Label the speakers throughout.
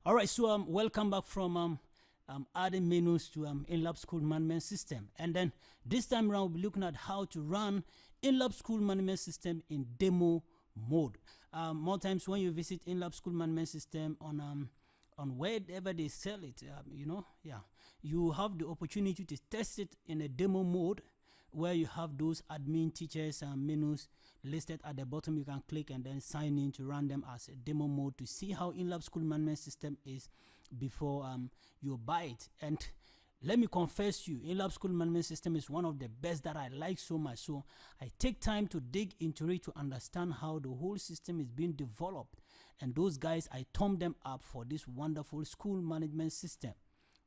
Speaker 1: All right, so welcome back from adding menus to Inilabs school management system, and then this time around we'll be looking at how to run Inilabs school management system in demo mode. More times when you visit Inilabs school management system on wherever they sell it, you have the opportunity to test it in a demo mode, where you have those admin teachers and menus listed at the bottom. You can click and then sign in to run them as a demo mode to see how Inilabs school management system is before you buy it. And let me confess to you, Inilabs school management system is one of the best that I like so much. So I take time to dig into it to understand how the whole system is being developed. And those guys, I thumbed them up for this wonderful school management system.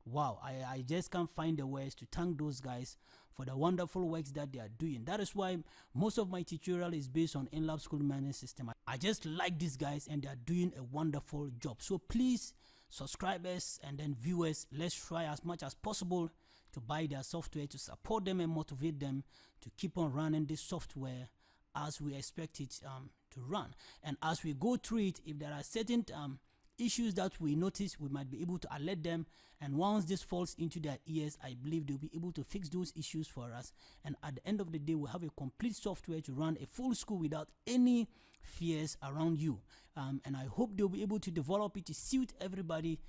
Speaker 1: Wow, I just can't find the words to thank those guys for the wonderful works that they are doing. That is why most of my tutorial is based on Inilabs school management system. I just like these guys and they are doing a wonderful job. So please, subscribers and then viewers, let's try as much as possible to buy their software, to support them and motivate them to keep on running this software as we expect it to run. And as we go through it, if there are certain issues that we notice, we might be able to alert them, and once this falls into their ears, I believe they'll be able to fix those issues for us, and at the end of the day we'll have a complete software to run a full school without any fears around you. And I hope they'll be able to develop it to suit everybody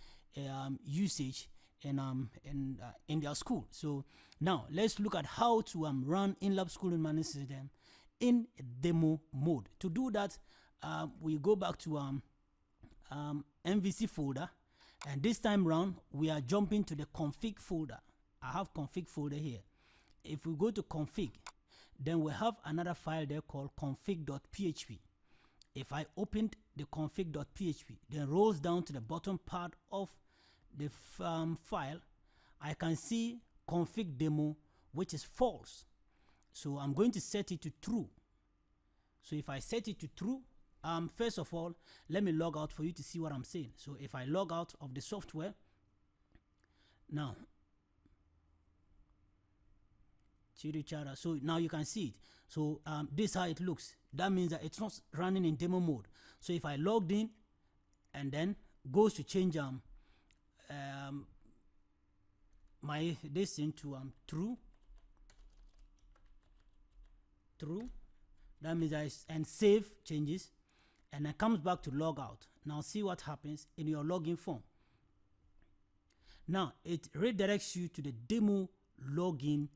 Speaker 1: usage in their school. So now let's look at how to run Inilabs school management system in demo mode. To do that, we go back to MVC folder, and this time round we are jumping to the config folder. I have config folder here. If we go to config, then we have another file there called config.php. If I opened the config.php, then rolls down to the bottom part of the file, I can see config demo, which is false. So I'm going to set it to true. So if I set it to true, first of all, let me log out for you to see what I'm saying. So if I log out of the software now, so now you can see it. So this is how it looks. That means that it's not running in demo mode. So if I logged in and then goes to change my this into true, that means and save changes, and then comes back to log out. Now see what happens in your login form. Now it redirects you to the demo login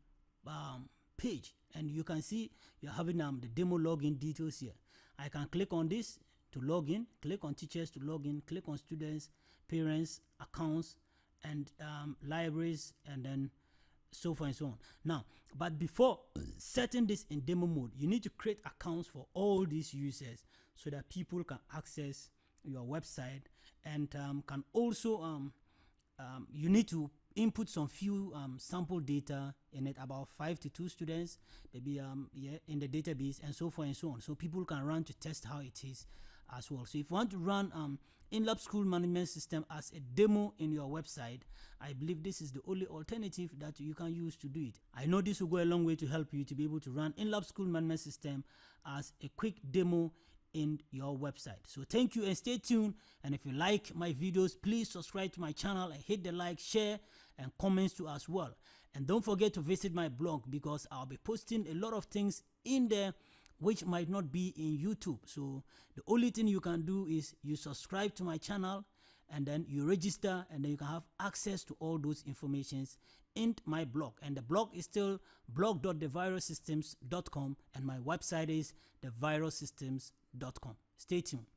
Speaker 1: page, and you can see you're having the demo login details here. I can click on this to log in, click on teachers to log in, click on students, parents, accounts, and libraries, and then so forth and so on. Now, but before setting this in demo mode, you need to create accounts for all these users so that people can access your website, and can also you need to input some few sample data in it, about 5 to 2 students maybe in the database, and so forth and so on, so people can run to test how it is as well. So if you want to run Inilabs school management system as a demo in your website, I believe this is the only alternative that you can use to do it. I know this will go a long way to help you to be able to run Inilabs school management system as a quick demo in your website. So thank you and stay tuned, and if you like my videos, please subscribe to my channel and hit the like, share, and comments too as well. And don't forget to visit my blog, because I'll be posting a lot of things in there which might not be in YouTube. So the only thing you can do is you subscribe to my channel, and then you register, and then you can have access to all those informations in my blog. And the blog is still blog.daviruzsystems.com, and my website is daviruzsystems.com. Stay tuned.